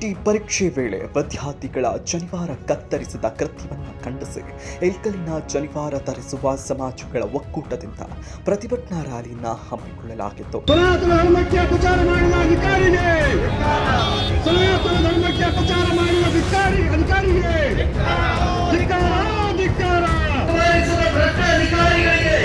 CET ಪರೀಕ್ಷೆ ವೇಳೆ ವಿದ್ಯಾರ್ಥಿಗಳ ಜನಿವಾರ ಕತ್ತರಿಸಿದ ಕೃತ್ಯವನ್ನು ಖಂಡಿಸಿ ಇಲ್ಕಲಿನ ಜನಿವಾರ ಧರಿಸುವ ಸಮಾಜಗಳ ಒಕ್ಕೂಟದಿಂದ ಪ್ರತಿಭಟನಾ ರ್ಯಾಲಿಯನ್ನು ಹಮ್ಮಿಕೊಳ್ಳಲಾಗಿತ್ತು. ಸನಾತನ ಧರ್ಮಕ್ಕೆ ಅಪಚಾರ ಮಾಡಿದ ಅಧಿಕಾರಿಗೆ, ಸನಾತನ ಧರ್ಮಕ್ಕೆ ಅಪಚಾರ ಮಾಡಿದ ಅಧಿಕಾರಿಗೆ ಧಿಕ್ಕಾರ, ಧಿಕ್ಕಾರ. ಅಧಿಕಾರಿಗಳಿಗೆ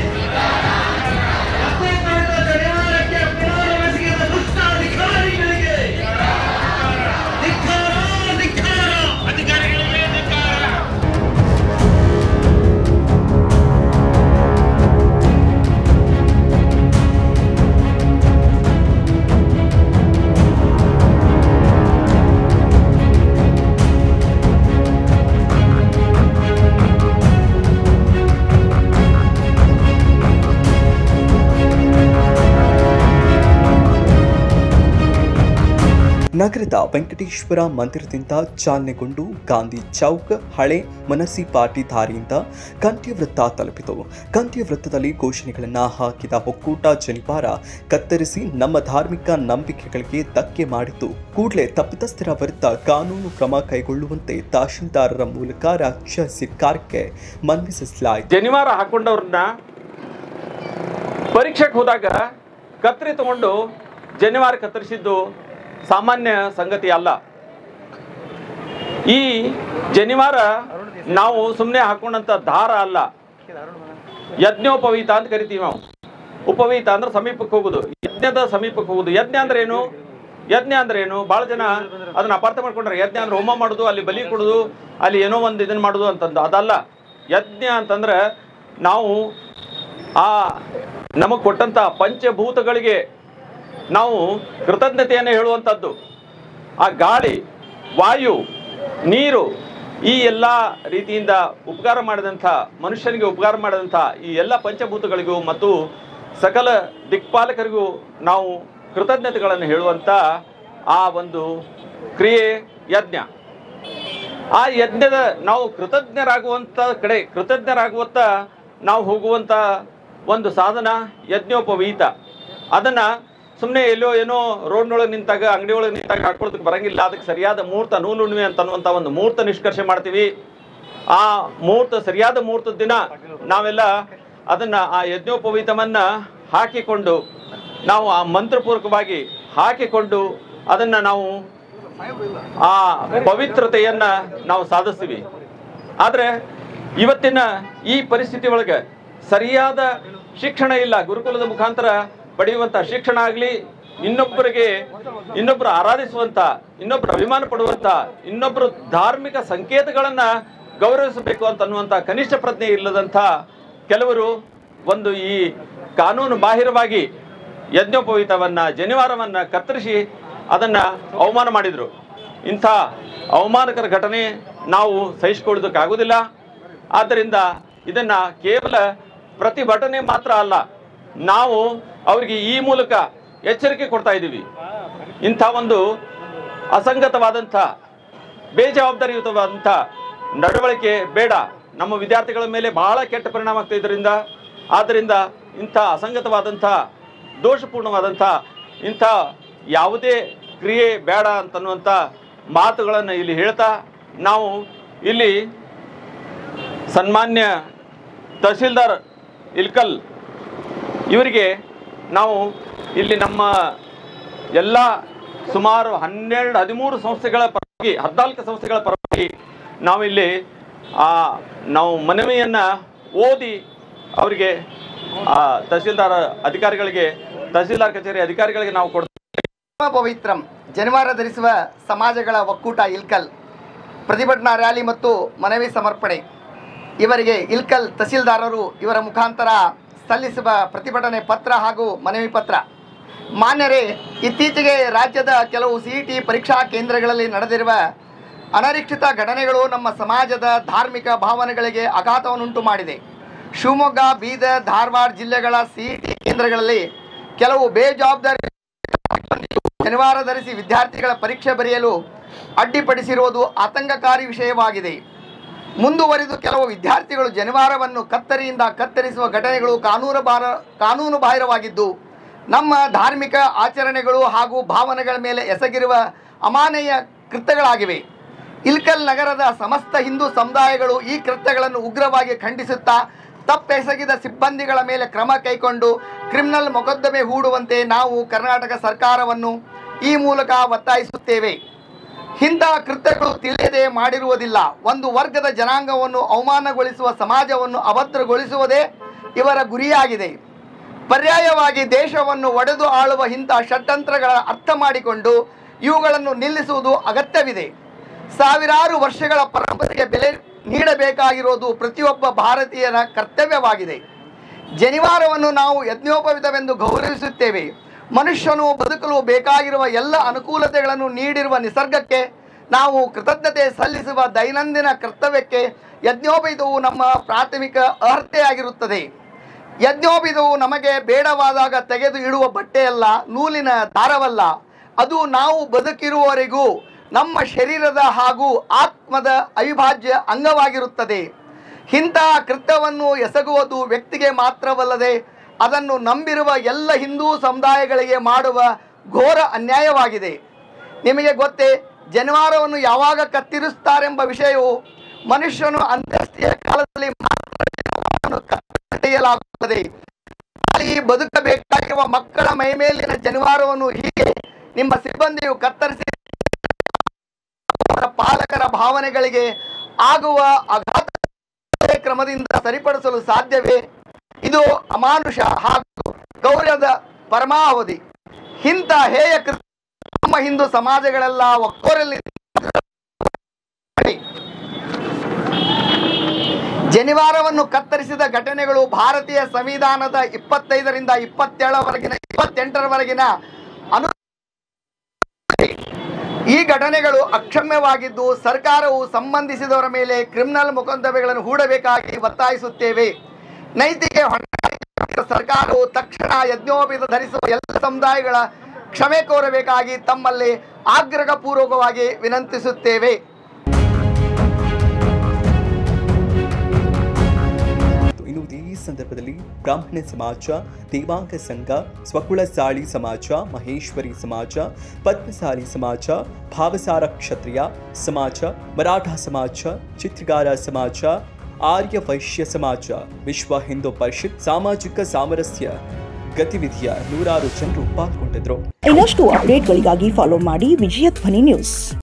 ನಗರದ ವೆಂಕಟೇಶ್ವರ ಮಂದಿರದಿಂದ ಚಾಲನೆಗೊಂಡು ಗಾಂಧಿ ಚೌಕ್ ಹಳೆ ಮನಸಿಪಾಟಿ ದಾರಿಯಿಂದ ಕಂಠ್ಯವೃತ್ತ ತಲುಪಿತು. ಕಂಠ್ಯವೃತ್ತದಲ್ಲಿ ಘೋಷಣೆಗಳನ್ನು ಹಾಕಿದ ಒಕ್ಕೂಟ ಜನಿವಾರ ಕತ್ತರಿಸಿ ನಮ್ಮ ಧಾರ್ಮಿಕ ನಂಬಿಕೆಗಳಿಗೆ ಧಕ್ಕೆ ಮಾಡಿದ್ದು ಕೂಡಲೇ ತಪ್ಪಿತಸ್ಥರ ವಿರುದ್ಧ ಕಾನೂನು ಕ್ರಮ ಕೈಗೊಳ್ಳುವಂತೆ ತಹಶೀಲ್ದಾರರ ಮೂಲಕ ರಾಜ್ಯ ಸರ್ಕಾರಕ್ಕೆ ಮನವಿ ಸಲ್ಲಿಸಲಾಯಿತು. ಜನಿವಾರ ಹಾಕೊಂಡವ್ರನ್ನ ಪರೀಕ್ಷೆಗೆ ಹೋದಾಗ ಕತ್ತರಿ ತಗೊಂಡು ಜನಿವಾರ ಕತ್ತರಿಸಿದ್ದು ಸಾಮಾನ್ಯ ಸಂಗತಿ ಅಲ್ಲ. ಈ ಜನಿವಾರ ನಾವು ಸುಮ್ಮನೆ ಹಾಕೊಂಡಂತ ದಾರ ಅಲ್ಲ, ಯಜ್ಞೋಪವೀತ ಅಂತ ಕರಿತೀವಿ ನಾವು. ಉಪವೀತ ಅಂದ್ರೆ ಸಮೀಪಕ್ಕೆ ಹೋಗುದು, ಯಜ್ಞದ ಸಮೀಪಕ್ಕೆ ಹೋಗುದು. ಯಜ್ಞ ಅಂದ್ರೆ ಏನು? ಯಜ್ಞ ಅಂದ್ರೆ ಏನು? ಬಹಳ ಜನ ಅದನ್ನ ಅಪಾರ್ಥ ಮಾಡ್ಕೊಂಡ್ರೆ ಯಜ್ಞ ಅಂದ್ರೆ ಹೋಮ ಮಾಡುದು, ಅಲ್ಲಿ ಬಲಿ ಕೊಡುದು, ಅಲ್ಲಿ ಏನೋ ಒಂದು ಇದನ್ನ ಮಾಡುದು ಅಂತಂದು. ಅದಲ್ಲ. ಯಜ್ಞ ಅಂತಂದ್ರೆ ನಾವು ಆ ನಮಗ್ ಕೊಟ್ಟಂತ ಪಂಚಭೂತಗಳಿಗೆ ನಾವು ಕೃತಜ್ಞತೆಯನ್ನು ಹೇಳುವಂಥದ್ದು. ಆ ಗಾಳಿ, ವಾಯು, ನೀರು, ಈ ಎಲ್ಲ ರೀತಿಯಿಂದ ಉಪಕಾರ ಮಾಡಿದಂಥ, ಮನುಷ್ಯನಿಗೆ ಉಪಕಾರ ಮಾಡಿದಂಥ ಈ ಎಲ್ಲ ಪಂಚಭೂತಗಳಿಗೂ ಮತ್ತು ಸಕಲ ದಿಕ್ಪಾಲಕರಿಗೂ ನಾವು ಕೃತಜ್ಞತೆಗಳನ್ನು ಹೇಳುವಂಥ ಆ ಒಂದು ಕ್ರಿಯೆ ಯಜ್ಞ. ಆ ಯಜ್ಞದ ನಾವು ಕೃತಜ್ಞರಾಗುವಂತ ನಾವು ಹೋಗುವಂಥ ಒಂದು ಸಾಧನ ಯಜ್ಞೋಪವೀತ. ಅದನ್ನ ಸುಮ್ಮನೆ ಎಲ್ಲೋ ಏನೋ ರೋಡ್ನೊಳಗೆ ನಿಂತಾಗ, ಅಂಗಡಿ ಒಳಗೆ ನಿಂತಾಗ ಹಾಕೊಳೋದಕ್ಕೆ ಬರಂಗಿಲ್ಲ. ಅದಕ್ಕೆ ಸರಿಯಾದ ಮುಹೂರ್ತ, ನೂಲುಣ್ಣಿಮೆ ಅಂತನ್ನುವಂಥ ಒಂದು ಮುಹೂರ್ತ ನಿಷ್ಕರ್ಷೆ ಮಾಡ್ತೀವಿ. ಆ ಮುಹೂರ್ತ, ಸರಿಯಾದ ಮುಹೂರ್ತದ ದಿನ ನಾವೆಲ್ಲ ಅದನ್ನ ಆ ಯಜ್ಞೋಪವೀತವನ್ನ ಹಾಕಿಕೊಂಡು ನಾವು ಆ ಮಂತ್ರಪೂರ್ವಕವಾಗಿ ಹಾಕಿಕೊಂಡು ಅದನ್ನ ನಾವು ಆ ಪವಿತ್ರತೆಯನ್ನ ನಾವು ಸಾಧಿಸ್ತೀವಿ. ಆದ್ರೆ ಇವತ್ತಿನ ಈ ಪರಿಸ್ಥಿತಿ ಒಳಗೆ ಸರಿಯಾದ ಶಿಕ್ಷಣ ಇಲ್ಲ. ಗುರುಕುಲದ ಮುಖಾಂತರ ಪಡೆಯುವಂತ ಶಿಕ್ಷಣ ಆಗಲಿ, ಇನ್ನೊಬ್ಬರು ಆರಾಧಿಸುವಂತ, ಇನ್ನೊಬ್ಬರು ಅಭಿಮಾನ ಪಡುವಂತ, ಇನ್ನೊಬ್ಬರು ಧಾರ್ಮಿಕ ಸಂಕೇತಗಳನ್ನ ಗೌರವಿಸಬೇಕು ಅಂತ ಅನ್ನುವಂತ ಕನಿಷ್ಠ ಪ್ರಜ್ಞೆ ಇಲ್ಲದಂತ ಕೆಲವರು ಒಂದು ಈ ಕಾನೂನು ಬಾಹಿರವಾಗಿ ಯಜ್ಞೋಪವೀತವನ್ನ, ಜನಿವಾರವನ್ನ ಕತ್ತರಿಸಿ ಅದನ್ನ ಅವಮಾನ ಮಾಡಿದ್ರು. ಇಂಥ ಅವಮಾನಕರ ಘಟನೆ ನಾವು ಸಹಿಸಿಕೊಳ್ಳೋದಕ್ಕಾಗುವುದಿಲ್ಲ. ಆದ್ದರಿಂದ ಇದನ್ನ ಕೇವಲ ಪ್ರತಿಭಟನೆ ಮಾತ್ರ ಅಲ್ಲ, ನಾವು ಅವರಿಗೆ ಈ ಮೂಲಕ ಎಚ್ಚರಿಕೆ ಕೊಡ್ತಾ ಇದ್ದೀವಿ. ಇಂಥ ಒಂದು ಅಸಂಗತವಾದಂಥ, ಬೇಜವಾಬ್ದಾರಿಯುತವಾದಂಥ ನಡವಳಿಕೆ ಬೇಡ. ನಮ್ಮ ವಿದ್ಯಾರ್ಥಿಗಳ ಮೇಲೆ ಬಹಳ ಕೆಟ್ಟ ಪರಿಣಾಮ ಆಗ್ತಾ ಇದರಿಂದ. ಆದ್ದರಿಂದ ಇಂಥ ಅಸಂಗತವಾದಂಥ, ದೋಷಪೂರ್ಣವಾದಂಥ ಇಂಥ ಯಾವುದೇ ಕ್ರಿಯೆ ಬೇಡ ಅಂತನ್ನುವಂಥ ಮಾತುಗಳನ್ನು ಇಲ್ಲಿ ಹೇಳ್ತಾ, ನಾವು ಇಲ್ಲಿ ಸನ್ಮಾನ್ಯ ತಹಶೀಲ್ದಾರ್ ಇಲ್ಕಲ್ ಇವರಿಗೆ ನಾವು ಇಲ್ಲಿ ನಮ್ಮ ಎಲ್ಲ ಸುಮಾರು 12-13 ಸಂಸ್ಥೆಗಳ ಪರವಾಗಿ, 14 ಸಂಸ್ಥೆಗಳ ಪರವಾಗಿ ನಾವಿಲ್ಲಿ ನಾವು ಮನವಿಯನ್ನ ಓದಿ ಅವರಿಗೆ ತಹಶೀಲ್ದಾರ್ ಅಧಿಕಾರಿಗಳಿಗೆ, ತಹಶೀಲ್ದಾರ್ ಕಚೇರಿ ಅಧಿಕಾರಿಗಳಿಗೆ ನಾವು ಕೊಡ್ತೀವಿ. ಪವಿತ್ರಂ ಜನಿವಾರ ಧರಿಸುವ ಸಮಾಜಗಳ ಒಕ್ಕೂಟ ಇಲ್ಕಲ್ ಪ್ರತಿಭಟನಾ ರ್ಯಾಲಿ ಮತ್ತು ಮನವಿ ಸಮರ್ಪಣೆ. ಇವರಿಗೆ ಇಲ್ಕಲ್ ತಹಶೀಲ್ದಾರರು ಇವರ ಮುಖಾಂತರ ಸಲ್ಲಿಸುವ ಪ್ರತಿಭಟನೆ ಪತ್ರ ಹಾಗೂ ಮನವಿ ಪತ್ರ. ಮಾನ್ಯರೇ, ಇತ್ತೀಚೆಗೆ ರಾಜ್ಯದ ಕೆಲವು ಸಿಇಟಿ ಪರೀಕ್ಷಾ ಕೇಂದ್ರಗಳಲ್ಲಿ ನಡೆದಿರುವ ಅನಿರೀಕ್ಷಿತ ಘಟನೆಗಳು ನಮ್ಮ ಸಮಾಜದ ಧಾರ್ಮಿಕ ಭಾವನೆಗಳಿಗೆ ಆಘಾತವನ್ನುಂಟು ಮಾಡಿದೆ. ಶಿವಮೊಗ್ಗ, ಬೀದರ್, ಧಾರವಾಡ ಜಿಲ್ಲೆಗಳ ಸಿಇಟಿ ಕೇಂದ್ರಗಳಲ್ಲಿ ಕೆಲವು ಬೇಜವಾಬ್ದಾರಿ ಜನಿವಾರ ಧರಿಸಿ ವಿದ್ಯಾರ್ಥಿಗಳ ಪರೀಕ್ಷೆ ಬರೆಯಲು ಅಡ್ಡಿಪಡಿಸಿರುವುದು ಆತಂಕಕಾರಿ ವಿಷಯವಾಗಿದೆ. ಮುಂದುವರಿದು ಕೆಲವು ವಿದ್ಯಾರ್ಥಿಗಳು ಜನಿವಾರವನ್ನು ಕತ್ತರಿಯಿಂದ ಕತ್ತರಿಸುವ ಘಟನೆಗಳು ಕಾನೂನು ಬಾಹಿರವಾಗಿದ್ದು ನಮ್ಮ ಧಾರ್ಮಿಕ ಆಚರಣೆಗಳು ಹಾಗೂ ಭಾವನೆಗಳ ಮೇಲೆ ಎಸಗಿರುವ ಅಮಾನವೀಯ ಕೃತ್ಯಗಳಾಗಿವೆ. ಇಲ್ಕಲ್ ನಗರದ ಸಮಸ್ತ ಹಿಂದೂ ಸಮುದಾಯಗಳು ಈ ಕೃತ್ಯಗಳನ್ನು ಉಗ್ರವಾಗಿ ಖಂಡಿಸುತ್ತಾ ತಪ್ಪೆಸಗಿದ ಸಿಬ್ಬಂದಿಗಳ ಮೇಲೆ ಕ್ರಮ ಕೈಗೊಂಡು ಕ್ರಿಮಿನಲ್ ಮೊಕದ್ದಮೆ ಹೂಡುವಂತೆ ನಾವು ಕರ್ನಾಟಕ ಸರ್ಕಾರವನ್ನು ಈ ಮೂಲಕ ಒತ್ತಾಯಿಸುತ್ತೇವೆ. ಇಂತಹ ಕೃತ್ಯಗಳು ತಿಳಿಯದೆ ಮಾಡಿರುವುದಿಲ್ಲ. ಒಂದು ವರ್ಗದ ಜನಾಂಗವನ್ನು ಅವಮಾನಗೊಳಿಸುವ, ಸಮಾಜವನ್ನು ಅಭದ್ರಗೊಳಿಸುವುದೇ ಇವರ ಗುರಿಯಾಗಿದೆ. ಪರ್ಯಾಯವಾಗಿ ದೇಶವನ್ನು ಒಡೆದು ಆಳುವ ಇಂತಹ ಷಡ್ಯಂತ್ರಗಳ ಅರ್ಥ ಮಾಡಿಕೊಂಡು ಇವುಗಳನ್ನು ನಿಲ್ಲಿಸುವುದು ಅಗತ್ಯವಿದೆ. ಸಾವಿರಾರು ವರ್ಷಗಳ ಪರಂಪರೆಗೆ ಬೆಲೆ ನೀಡಬೇಕಾಗಿರುವುದು ಪ್ರತಿಯೊಬ್ಬ ಭಾರತೀಯರ ಕರ್ತವ್ಯವಾಗಿದೆ. ಜನಿವಾರವನ್ನು ನಾವು ಯಜ್ಞೋಪವೀತವೆಂದು ಗೌರವಿಸುತ್ತೇವೆ. ಮನುಷ್ಯನು ಬದುಕಲು ಬೇಕಾಗಿರುವ ಎಲ್ಲ ಅನುಕೂಲತೆಗಳನ್ನು ನೀಡಿರುವ ನಿಸರ್ಗಕ್ಕೆ ನಾವು ಕೃತಜ್ಞತೆ ಸಲ್ಲಿಸುವ ದೈನಂದಿನ ಕರ್ತವ್ಯಕ್ಕೆ ಯಜ್ಞೋಪವೀತವು ನಮ್ಮ ಪ್ರಾಥಮಿಕ ಅರ್ಹತೆಯಾಗಿರುತ್ತದೆ. ಯಜ್ಞೋಪವೀತವು ನಮಗೆ ಬೇಡವಾದಾಗ ತೆಗೆದು ಇಡುವ ಬಟ್ಟೆಯಲ್ಲ, ನೂಲಿನ ದಾರವಲ್ಲ. ಅದು ನಾವು ಬದುಕಿರುವವರೆಗೂ ನಮ್ಮ ಶರೀರದ ಹಾಗೂ ಆತ್ಮದ ಅವಿಭಾಜ್ಯ ಅಂಗವಾಗಿರುತ್ತದೆ. ಇಂತಹ ಕೃತ್ಯವನ್ನು ಎಸಗುವುದು ವ್ಯಕ್ತಿಗೆ ಮಾತ್ರವಲ್ಲದೆ ಅದನ್ನು ನಂಬಿರುವ ಎಲ್ಲ ಹಿಂದೂ ಸಮುದಾಯಗಳಿಗೆ ಮಾಡುವ ಘೋರ ಅನ್ಯಾಯವಾಗಿದೆ. ನಿಮಗೆ ಗೊತ್ತೇ, ಜನಿವಾರವನ್ನು ಯಾವಾಗ ಕತ್ತರಿಸುತ್ತಾರೆಂಬ ವಿಷಯವು ಮನುಷ್ಯನು ಅಂತ್ಯಷ್ಟಿಯ ಕಾಲದಲ್ಲಿ ಮಾತ್ರ ಕತ್ತರಿಸಲಾಗುತ್ತದೆ. ಬದುಕಬೇಕಾಗಿರುವ ಮಕ್ಕಳ ಮೈಮೇಲಿನ ಜನಿವಾರವನ್ನು ಹೀಗೆ ನಿಮ್ಮ ಸಿಬ್ಬಂದಿಯು ಕತ್ತರಿಸಿ ಪಾಲಕರ ಭಾವನೆಗಳಿಗೆ ಆಗುವ ಆಘಾತ ಕ್ರಮದಿಂದ ಸರಿಪಡಿಸಲು ಸಾಧ್ಯವೇ? ಇದು ಅಮಾನುಷ ಹಾಗೂ ಗೌರವದ ಪರಮಾವಧಿ. ಇಂಥ ಹೇಯ ಕೃತ್ಯ ನಮ್ಮ ಹಿಂದೂ ಸಮಾಜಗಳೆಲ್ಲ ಒಕ್ಕೊರಲಿ. ಜನಿವಾರವನ್ನು ಕತ್ತರಿಸಿದ ಘಟನೆಗಳು ಭಾರತೀಯ ಸಂವಿಧಾನದ 25ರಿಂದ 28ರವರೆಗಿನ ಈ ಘಟನೆಗಳು ಅಕ್ಷಮ್ಯವಾಗಿದ್ದು ಸರ್ಕಾರವು ಸಂಬಂಧಿಸಿದವರ ಮೇಲೆ ಕ್ರಿಮಿನಲ್ ಮೊಕದ್ದಮೆಗಳನ್ನು ಹೂಡಬೇಕಾಗಿ ಒತ್ತಾಯಿಸುತ್ತೇವೆ. ನೈತಿಕ ಹೊಣೆ ಸರ್ಕಾರವು ತಕ್ಷಣ ಯಜ್ಞೋಪವೀತ ಧರಿಸುವ ಎಲ್ಲ ಸಮುದಾಯಗಳ ಕ್ಷಮೆ ಕೋರಬೇಕಾಗಿ ತಮ್ಮಲ್ಲಿ ಆಗ್ರಹಪೂರ್ವಕವಾಗಿ ವಿನಂತಿಸುತ್ತೇವೆ. ಈ ಸಂದರ್ಭದಲ್ಲಿ ಬ್ರಾಹ್ಮಣ ಸಮಾಜ, ದೇವಾಂಗ ಸಂಘ, ಸ್ವಕುಳಸಾಳಿ ಸಮಾಜ, ಮಹೇಶ್ವರಿ ಸಮಾಜ, ಪದ್ಮಸಾಲಿ ಸಮಾಜ, ಭಾವಸಾರ ಕ್ಷತ್ರಿಯ ಸಮಾಜ, ಮರಾಠ ಸಮಾಜ, ಚಿತ್ರಗಾರ ಸಮಾಜ, ಆರ್ಯ ವೈಶ್ಯ ಸಮಾಜ, ವಿಶ್ವ ಹಿಂದೂ ಪರಿಷತ್, ಸಾಮಾಜಿಕ ಸಾಮರಸ್ಯ ಗತಿವಿಧಿಯ ನೂರಾರು ಜನರು ಪಾಲ್ಗೊಂಡಿದ್ದರು. ಇನ್ನಷ್ಟು ಅಪ್ಡೇಟ್ಗಳಿಗಾಗಿ ಫಾಲೋ ಮಾಡಿ ವಿಜಯ ಧ್ವನಿ ನ್ಯೂಸ್.